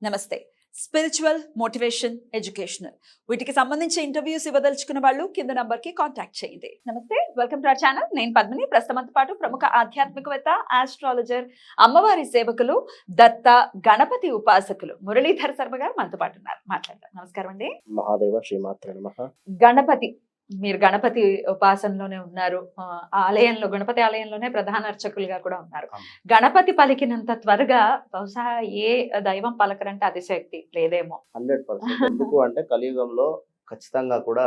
నమస్తే. Spiritual, motivation, educational వీటికి సంబంధించి ఇంటర్వ్యూస్ ఇవ్వదలుచుకున్న వాళ్ళు కింద నంబర్ కి కాంటాక్ట్ చేయండి. నమస్తే, వెల్కమ్ టు అవర్ ఛానల్. నేను పద్మిని. ప్రస్తుతంతో పాటు ప్రముఖ ఆధ్యాత్మికవేత్త, ఆస్ట్రాలజర్, అమ్మవారి సేవకులు, దత్త గణపతి ఉపాసకులు మురళీధర్ శర్మ గారు మనతో పాటు ఉన్నారు. మాట్లాడతారు. నమస్కారం అండి. మహాదేవ శ్రీమాత్రే నమః. గణపతి, మీరు గణపతి ఉపాసనలోనే ఉన్నారు. ఆలయంలో, గణపతి ఆలయంలోనే ప్రధాన అర్చకులుగా కూడా ఉన్నారు. గణపతి పలికినంత త్వరగా బహుశా ఏ దైవం పలకరంటే అతిశక్తి లేదేమో. 100%. ఎందుకు అంటే కలియుగంలో ఖచ్చితంగా కూడా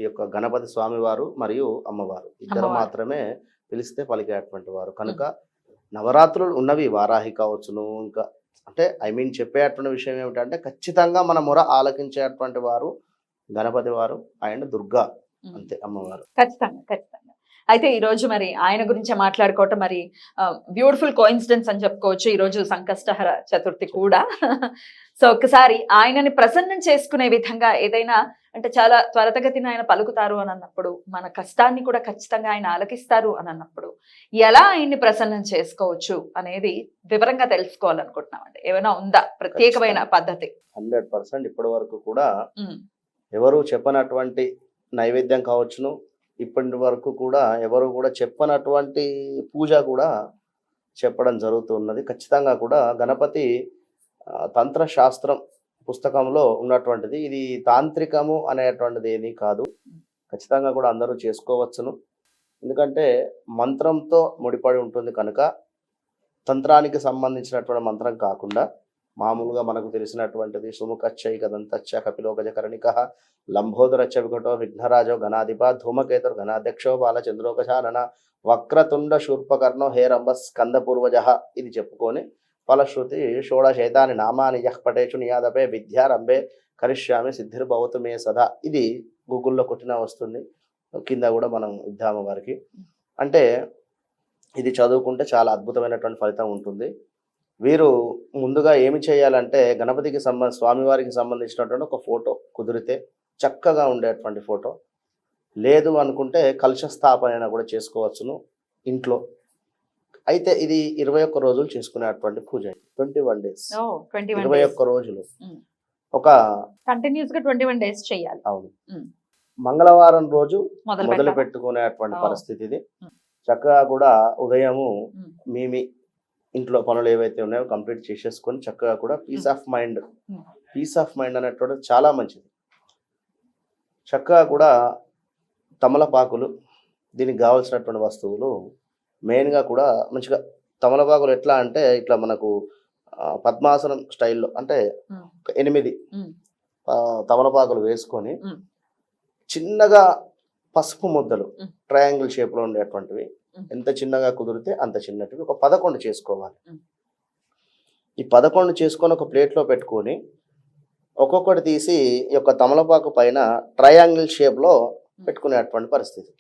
ఈ యొక్క గణపతి స్వామి వారు మరియు అమ్మవారు ఇద్దరు మాత్రమే పిలిస్తే పలికేటువంటి వారు కనుక నవరాత్రులు ఉన్నవి, వారాహి కావచ్చును, ఇంకా అంటే చెప్పేటువంటి విషయం ఏమిటంటే ఖచ్చితంగా మన మొర ఆలకించేటువంటి వారు గణపతి వారు అండ్ దుర్గా, అంతే అమ్మవారు. ఖచ్చితంగా. అయితే ఈ రోజు మరి ఆయన గురించి మాట్లాడుకోవటం మరి బ్యూటిఫుల్ కోఇన్సిడెన్స్ అని చెప్పుకోవచ్చు. ఈ రోజు సంకష్టహర చతుర్థి కూడా. సో ఒకసారి ఆయనని ప్రసన్నం చేసుకునే విధంగా ఏదైనా అంటే చాలా త్వరితగతిన ఆయన పలుకుతారు అని అన్నప్పుడు, మన కష్టాన్ని కూడా ఖచ్చితంగా ఆయన ఆలకిస్తారు అని అన్నప్పుడు ఎలా ఆయన్ని ప్రసన్నం చేసుకోవచ్చు అనేది వివరంగా తెలుసుకోవాలనుకుంటున్నామండి. ఏమైనా ఉందా ప్రత్యేకమైన పద్ధతి? 100%. ఇప్పటి వరకు కూడా ఎవరు చెప్పనటువంటి నైవేద్యం కావచ్చును, ఇప్పటి వరకు కూడా ఎవరు కూడా చెప్పనటువంటి పూజ కూడా చెప్పడం జరుగుతున్నది. ఖచ్చితంగా కూడా గణపతి తంత్రశాస్త్రం పుస్తకంలో ఉన్నటువంటిది. ఇది తాంత్రికము అనేటువంటిది ఏమీ కాదు. ఖచ్చితంగా కూడా అందరూ చేసుకోవచ్చును. ఎందుకంటే మంత్రంతో ముడిపడి ఉంటుంది కనుక తంత్రానికి సంబంధించినటువంటి మంత్రం కాకుండా మామూలుగా మనకు తెలిసినటువంటిది సుముఖచ్చైక దంతచ్చ కపిలో గజకర్ణిక లంబోదరచ్చ వికటో విఘ్నరాజో గణాధిప ధూమకేతుర్ గణాధ్యక్షో బాలచంద్రోకశానన వక్రతుండ శూర్పకర్ణో హేరంబ స్కందపూర్వజ ఇది చెప్పుకొని ఫలశ్రుతి షోడశైతాని నామాని యః పటేషు నియాదపే విద్యారంభే కరిష్యామి సిద్ధిర్భవతు మే సదా. ఇది గూగుల్లో కొట్టినా వస్తుంది. కింద కూడా మనం ఇద్దాము వారికి. అంటే ఇది చదువుకుంటే చాలా అద్భుతమైనటువంటి ఫలితం ఉంటుంది. వీరు ముందుగా ఏమి చేయాలంటే గణపతికి స్వామివారికి సంబంధించినటువంటి ఒక ఫోటో కుదిరితే చక్కగా ఉండేటువంటి ఫోటో, లేదు అనుకుంటే కలశ స్థాపన కూడా చేసుకోవచ్చును ఇంట్లో. అయితే ఇది 21 రోజులు చేసుకునేటువంటి పూజ. 21 days, 21 రోజులు ఒక కంటిన్యూస్ గా 21 days చేయాలి. అవును. మంగళవారం రోజు మొదలు పెట్టుకునేటువంటి పరిస్థితి ఇది. చక్కగా కూడా ఉదయము మీ ఇంట్లో పనులు ఏవైతే ఉన్నాయో కంప్లీట్ చేసేసుకొని చక్కగా కూడా పీస్ ఆఫ్ మైండ్ అనేటువంటిది చాలా మంచిది. చక్కగా కూడా తమలపాకులు, దీనికి కావాల్సినటువంటి వస్తువులు మెయిన్గా కూడా మంచిగా తమలపాకులు ఎట్లా అంటే ఇట్లా మనకు పద్మాసనం స్టైల్లో అంటే 8 తమలపాకులు వేసుకొని చిన్నగా పసుపు ముద్దలు ట్రయాంగిల్ షేప్లో ఉండేటువంటివి, ఎంత చిన్నగా కుదిరితే అంత చిన్నటివి ఒక 11 చేసుకోవాలి. ఈ 11 చేసుకొని ఒక ప్లేట్లో పెట్టుకొని ఒక్కొక్కటి తీసి ఈ యొక్క తమలపాకు పైన ట్రయాంగిల్ షేప్లో పెట్టుకునేటువంటి పరిస్థితి.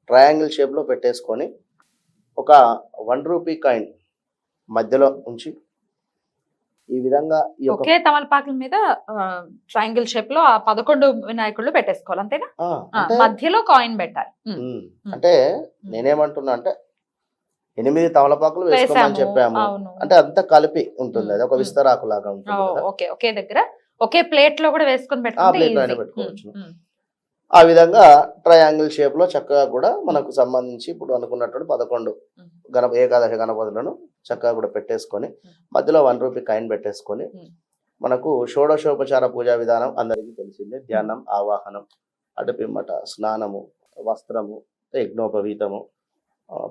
ట్రయాంగిల్ షేప్లో పెట్టేసుకొని ఒక 1 రూపీ కాయిన్ మధ్యలో ఉంచి ఈ విధంగా ఒకే తమలపాకుల మీద ట్రయాంగిల్ షేప్ లో ఆ 11 వినాయకుళ్ళు పెట్టేసుకోవాలి, అంతేనా? మధ్యలో కాయిన్ పెట్టాలి. అంటే నేనేమంటున్నా అంటే 8 తమలపాకులు వేసుకోమని చెప్పాము అంటే అంతా కలిపి ఉంటుంది. అది ఒక విస్తరాకు లాగా ఉంటుంది. ఒకే దగ్గర ఒకే ప్లేట్ లో కూడా వేసుకొని పెట్టుకోవచ్చు. ఆ విధంగా ట్రయాంగిల్ షేప్ లో చక్కగా కూడా మనకు సంబంధించి ఇప్పుడు అనుకున్నటువంటి 11 ఏకాదశి గణపతులను చక్కగా కూడా పెట్టేసుకొని మధ్యలో 1 రూపీ కాయిన్ పెట్టేసుకొని మనకు షోడశోపచార పూజా విధానం అందరికీ తెలిసిందే. ధ్యానం, ఆవాహనం, అటుపిమ్మట స్నానము, వస్త్రము, యజ్ఞోపవీతము,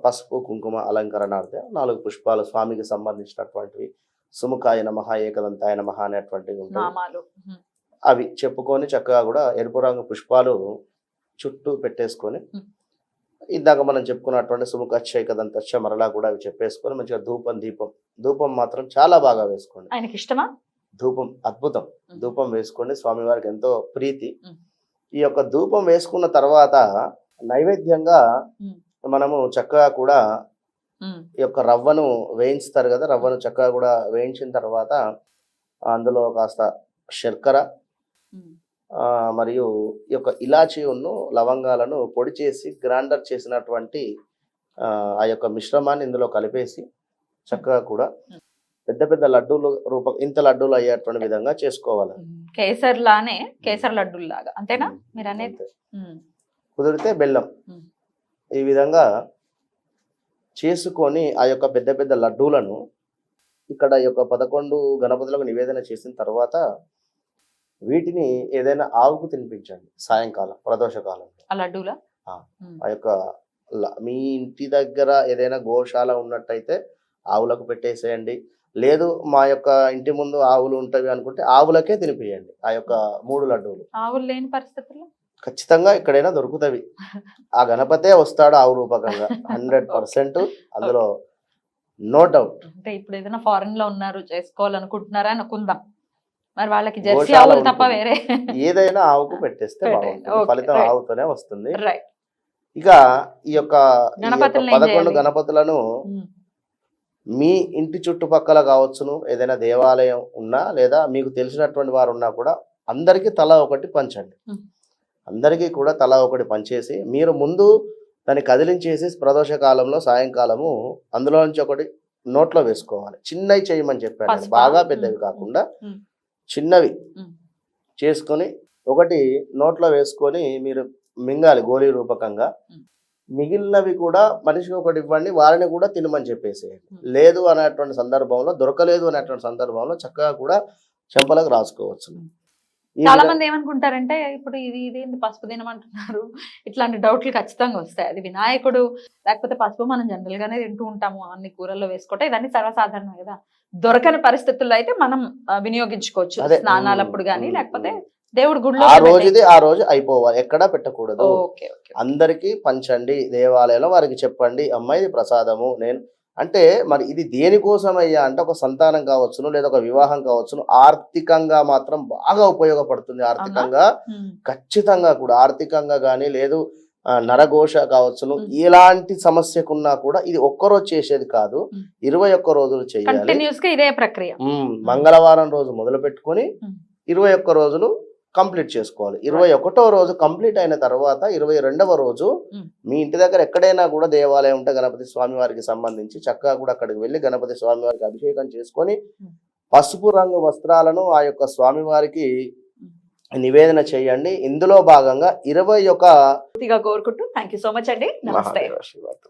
పసుపు కుంకుమ అలంకరణార్థం 4 పుష్పాలు స్వామికి సంబంధించినటువంటివి, సుముఖాయ నమః, ఏకదంతాయ నమః అనేటువంటివి ఉంటాయి. అవి చెప్పుకొని చక్కగా కూడా ఎరుపు రంగు పుష్పాలు చుట్టూ పెట్టేసుకొని ఇందాక మనం చెప్పుకున్నటువంటి సుముఖచ్చైకదంతచ్చ మరలా కూడా అవి చెప్పేసుకొని మంచిగా ధూపం మాత్రం చాలా బాగా వేసుకోండి. ఆయనకి ఇష్టమా ధూపం? అద్భుతం. ధూపం వేసుకోండి, స్వామివారికి ఎంతో ప్రీతి. ఈ యొక్క ధూపం వేసుకున్న తర్వాత నైవేద్యంగా మనము చక్కగా కూడా ఈ యొక్క రవ్వను వేయించుతారు కదా, రవ్వను చక్కగా కూడా వేయించిన తర్వాత అందులో కాస్త శర్కర మరియు ఈ యొక్క ఇలాచీను, లవంగాలను పొడి చేసి గ్రైండర్ చేసినటువంటి ఆ యొక్క మిశ్రమాన్ని ఇందులో కలిపేసి చక్కగా కూడా పెద్ద పెద్ద లడ్డూలు ఇంత లడ్డూలు అయ్యేటువంటి విధంగా చేసుకోవాలి. కేసర్ లానే కేసర్ లడ్డూలు లాగా అంతేనా మీరు అనేది? అంతే. కుదిరితే బెల్లం ఉమ్. ఈ విధంగా చేసుకొని ఆ యొక్క పెద్ద పెద్ద లడ్డూలను ఇక్కడ ఈ యొక్క 11 గణపతులకు నివేదన చేసిన తర్వాత వీటిని ఏదైనా ఆవుకు తినిపించండి సాయంకాలం ప్రదోష కాలంలో. ఆ లడ్డూలా? ఆ యొక్క మీ ఇంటి దగ్గర ఏదైనా గోశాల ఉన్నట్టయితే ఆవులకు పెట్టేసేయండి. లేదు మా యొక్క ఇంటి ముందు ఆవులు ఉంటవి అనుకుంటే ఆవులకే తినిపియండి ఆ యొక్క 3 లడ్డూలు. ఆవులు లేని పరిస్థితుల్లో ఖచ్చితంగా ఎక్కడైనా దొరుకుతవి. ఆ గణపతే వస్తాడు ఆవు రూపకంగా 100%, అందులో నో డౌట్. అంటే ఇప్పుడు ఏదైనా ఫారెన్ లో ఉన్నారు చేసుకోవాలనుకుంటున్నారా అనుకుందాం, మరి వాళ్ళకి జెర్సీ గోశాల ఆవులు తప్ప ఉంటుంది. వేరే ఏదైనా ఆవుకు పెట్టేస్తే పెట్టేయండి. బాగుంటుంది. Okay, ఫలితం right. ఆవుతోనే వస్తుంది. రైట్. ఇక ఈ యొక్క గణపతులను ఏం 11 చేయాలి? గణపతులను మీ ఇంటి చుట్టుపక్కల కావచ్చును, ఏదైనా దేవాలయం ఉన్నా లేదా మీకు తెలిసినటువంటి వారు ఉన్నా కూడా అందరికీ తలా ఒకటి పంచండి. అందరికీ కూడా తలా ఒకటి పంచేసి మీరు ముందు దాన్ని కదిలించేసి ప్రదోష కాలంలో సాయంకాలము అందులో నుంచి ఒకటి నోట్లో వేసుకోవాలి. చిన్నవి చేయమని చెప్పాను నేను, బాగా పెద్దవి కాకుండా చిన్నవి చేసుకొని ఒకటి నోట్లో వేసుకొని మీరు మింగాలి గోళీ రూపకంగా. మిగిలినవి కూడా మనిషికి ఒకటి ఇవ్వండి, వారిని కూడా తినమని చెప్పేసేయండి. లేదు అనేటువంటి సందర్భంలో, దొరకలేదు అనేటువంటి సందర్భంలో చక్కగా కూడా చెంపలకు రాసుకోవచ్చు. చాలా మంది ఏమనుకుంటారంటే ఇప్పుడు ఇది పసుపు తినమంటున్నారు, ఇట్లాంటి డౌట్లు ఖచ్చితంగా వస్తాయి. అది వినాయకుడు లేకపోతే పసుపు మనం జనరల్ గానే తింటూ ఉంటాము, అన్ని కూరల్లో వేసుకోవటం ఇవన్నీ సర్వసాధారణం కదా. దొరకని పరిస్థితుల్లో అయితే మనం వినియోగించుకోవచ్చు, స్నానాలప్పుడు కానీ లేకపోతే దేవుడి గుడిలో ఆ రోజు అయిపోవాలి, ఎక్కడా పెట్టకూడదు. అందరికి పంచండి, దేవాలయంలో వారికి చెప్పండి, అమ్మాయి ఇది ప్రసాదము. నేను అంటే మరి ఇది దేనికోసం అయ్యా అంటే ఒక సంతానం కావచ్చును లేదా ఒక వివాహం కావచ్చును, ఆర్థికంగా మాత్రం బాగా ఉపయోగపడుతుంది. ఆర్థికంగా ఖచ్చితంగా కూడా ఆర్థికంగా కానీ లేదు నరఘోష కావచ్చును, ఎలాంటి సమస్యకున్నా కూడా ఇది ఒక్కరోజు చేసేది కాదు, 21 రోజులు చేయాలి. ఇదే ప్రక్రియ. మంగళవారం రోజు మొదలు పెట్టుకొని 21 రోజులు కంప్లీట్ చేసుకోవాలి. 21వ రోజు కంప్లీట్ అయిన తర్వాత 22వ రోజు మీ ఇంటి దగ్గర ఎక్కడైనా కూడా దేవాలయం ఉంటే గణపతి స్వామి వారికి సంబంధించి చక్కగా కూడా అక్కడికి వెళ్ళి గణపతి స్వామి వారికి అభిషేకం చేసుకొని పసుపు రంగు వస్త్రాలను ఆ యొక్క స్వామి వారికి నివేదన చేయండి. ఇందులో భాగంగా 21 కోరుకుంటూ థ్యాంక్ యూ సో మచ్ అండి. నమస్తే.